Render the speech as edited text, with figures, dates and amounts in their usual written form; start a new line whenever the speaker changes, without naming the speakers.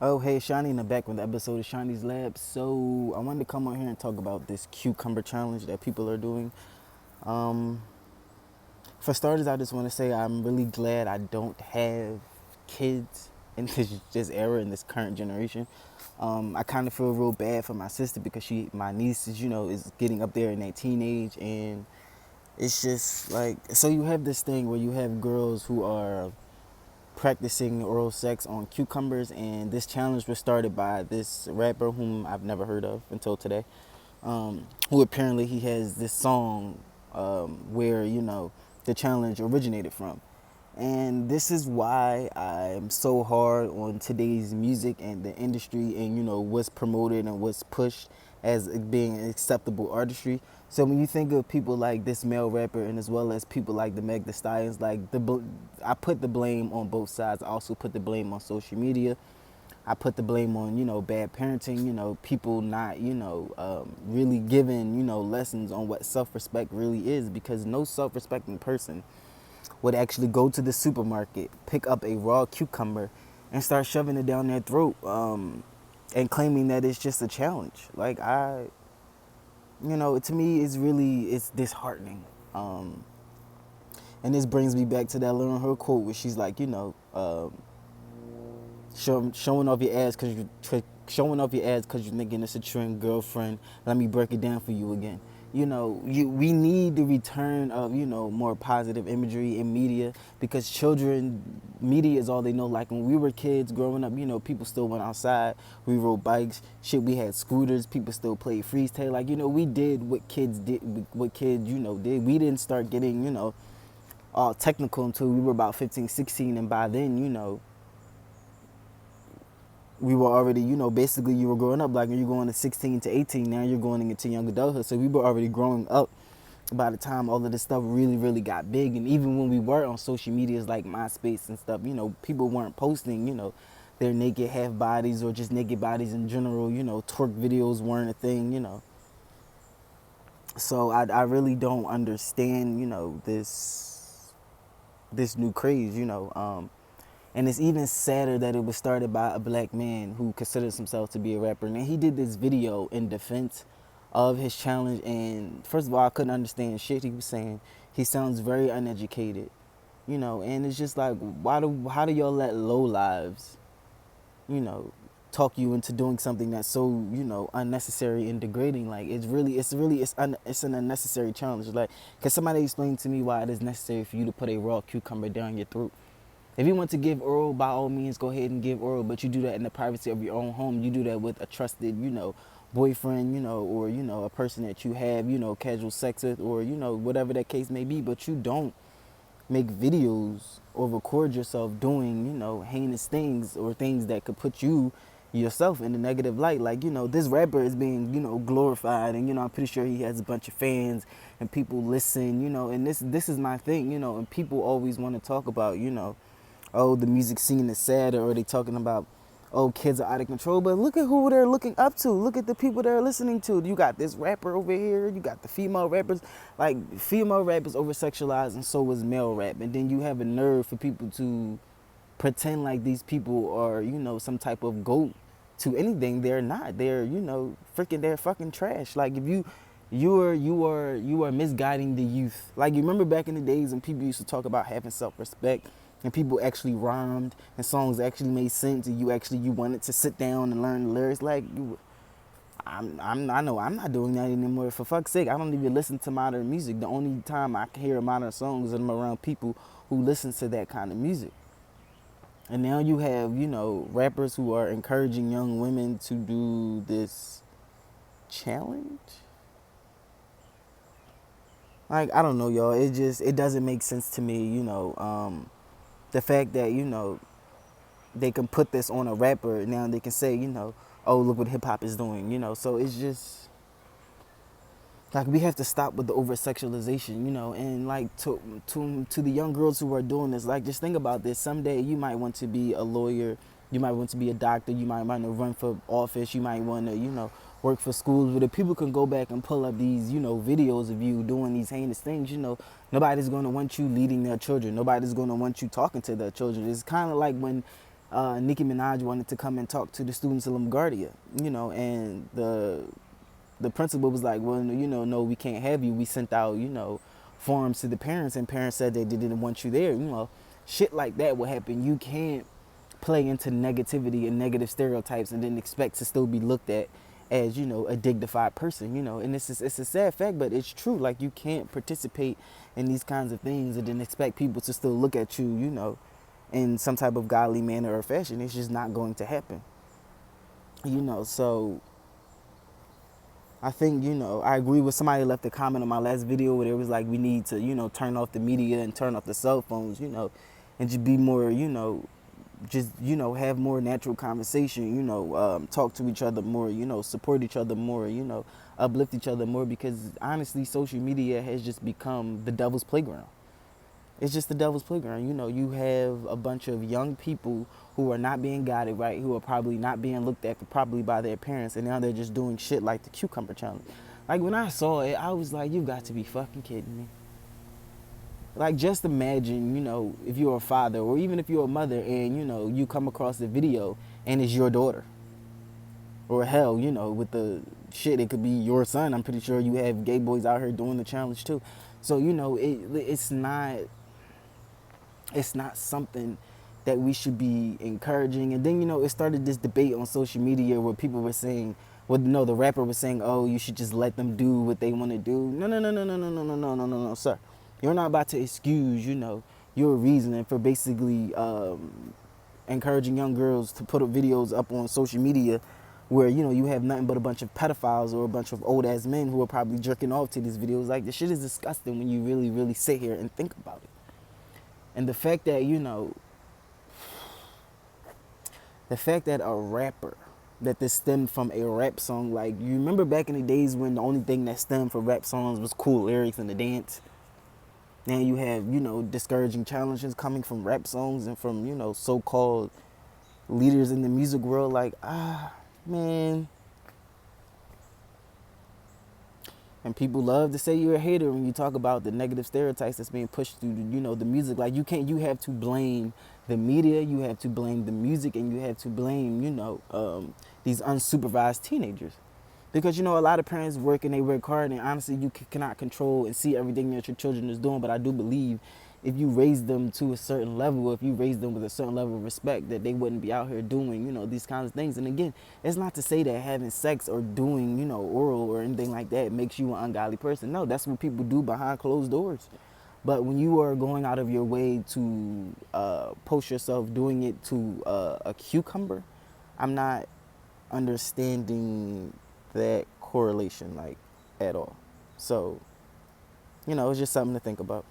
Oh, hey, Shani in the back with the episode of Shani's Lab. So, I wanted to come on here and talk about this cucumber challenge that people are doing. Um, for starters, I just want to say I'm really glad I don't have kids in this era, in this current generation. I kind of feel real bad for my sister because my niece is getting up there in that teenage, and it's just like, so you have this thing where you have girls who are practicing oral sex on cucumbers, and this challenge was started by this rapper whom I've never heard of until today, who apparently he has this song where the challenge originated from. And this is why I'm so hard on today's music and the industry, and what's promoted and what's pushed as being an acceptable artistry. So when you think of people like this male rapper, and as well as people like the Meg Thee Stallions, I put the blame on both sides. I also put the blame on social media. I put the blame on bad parenting. People not really giving lessons on what self-respect really is, because no self-respecting person would actually go to the supermarket, pick up a raw cucumber, and start shoving it down their throat, and claiming that it's just a challenge. Like, to me, it's disheartening. And this brings me back to that Lauryn Hill quote where she's like, showing off your ass because you're thinking it's a trend, girlfriend. Let me break it down for you again. We need the return of more positive imagery in media, because media is all they know. Like when we were kids growing up, people still went outside. We rode bikes, shit. We had scooters. People still played freestyle. Like we did what kids did. What kids did. We didn't start getting all technical until we were about 15, 16, and by then we were already, basically you were growing up. Like when you're going to 16 to 18, now you're going into young adulthood. So we were already growing up by the time all of this stuff really, really got big. And even when we were on social medias like MySpace and stuff, people weren't posting, their naked half bodies or just naked bodies in general. Twerk videos weren't a thing. So I really don't understand, this new craze. And it's even sadder that it was started by a black man who considers himself to be a rapper. And he did this video in defense of his challenge. And first of all, I couldn't understand shit he was saying. He sounds very uneducated, and it's just like, how do y'all let low lives, talk you into doing something that's so, unnecessary and degrading? Like, it's an unnecessary challenge. Like, can somebody explain to me why it is necessary for you to put a raw cucumber down your throat? If you want to give oral, by all means, go ahead and give oral, but you do that in the privacy of your own home. You do that with a trusted, boyfriend, or, a person that you have, casual sex with, or, whatever that case may be. But you don't make videos or record yourself doing, heinous things or things that could put you yourself in a negative light. Like, this rapper is being, glorified, and, I'm pretty sure he has a bunch of fans and people listen, and this is my thing, and people always want to talk about, oh, the music scene is sad, or they talking about, oh, kids are out of control. But look at who they're looking up to. Look at the people they're listening to. You got this rapper over here. You got the female rappers. Like, female rap is over sexualized, and so is male rap. And then you have a nerve for people to pretend like these people are, some type of goat to anything. They're not. They're, they're fucking trash. Like, if you are misguiding the youth. Like, you remember back in the days when people used to talk about having self-respect, and people actually rhymed, and songs actually made sense, and you wanted to sit down and learn the lyrics. Like, I know I'm not doing that anymore. For fuck's sake, I don't even listen to modern music. The only time I can hear modern songs is when I'm around people who listen to that kind of music. And now you have, rappers who are encouraging young women to do this challenge. Like, I don't know, y'all. It doesn't make sense to me, the fact that, they can put this on a rapper, and now they can say, oh, look what hip hop is doing, So it's just like, we have to stop with the over sexualization, and like, to the young girls who are doing this, like, just think about this. Someday you might want to be a lawyer, you might want to be a doctor, you might want to run for office, you might want to, work for schools. But if people can go back and pull up these, videos of you doing these heinous things, nobody's going to want you leading their children. Nobody's going to want you talking to their children. It's kind of like when Nicki Minaj wanted to come and talk to the students of LaGuardia, and the principal was like, well, no, we can't have you. We sent out, forms to the parents, and parents said they didn't want you there. Shit like that will happen. You can't play into negativity and negative stereotypes and then expect to still be looked at as, a dignified person, and it's a sad fact, but it's true. Like, you can't participate in these kinds of things and then expect people to still look at you, in some type of godly manner or fashion. It's just not going to happen, so I think, I agree with somebody left a comment on my last video where it was like, we need to, turn off the media and turn off the cell phones, and just be more, have more natural conversation, talk to each other more, support each other more, uplift each other more, because honestly, social media has just become the devil's playground. It's just the devil's playground. You have a bunch of young people who are not being guided right, who are probably not being looked at properly by their parents, and now they're just doing shit like the cucumber challenge. Like, when I saw it, I was like, you got to be fucking kidding me. Like, just imagine, if you're a father or even if you're a mother and, you come across a video and it's your daughter. Or hell, with the shit, it could be your son. I'm pretty sure you have gay boys out here doing the challenge too. So, it's not something that we should be encouraging. And then, it started this debate on social media where people were saying, the rapper was saying, oh, you should just let them do what they want to do. No, sir. You're not about to excuse, your reasoning for basically encouraging young girls to put up videos up on social media where, you have nothing but a bunch of pedophiles or a bunch of old ass men who are probably jerking off to these videos. Like, this shit is disgusting when you really, really sit here and think about it. And the fact that, a rapper, that this stemmed from a rap song, like, you remember back in the days when the only thing that stemmed from rap songs was cool lyrics and the dance? Now you have, discouraging challenges coming from rap songs and from, so-called leaders in the music world. Like, man. And people love to say you're a hater when you talk about the negative stereotypes that's being pushed through, the music. Like, you have to blame the media, you have to blame the music, and you have to blame, these unsupervised teenagers. Because, a lot of parents work and they work hard, and honestly, you cannot control and see everything that your children is doing. But I do believe if you raise them to a certain level, if you raise them with a certain level of respect, that they wouldn't be out here doing, these kinds of things. And again, it's not to say that having sex or doing, oral or anything like that makes you an ungodly person. No, that's what people do behind closed doors. But when you are going out of your way to post yourself doing it to a cucumber, I'm not understanding that correlation, like, at all. So, it's just something to think about.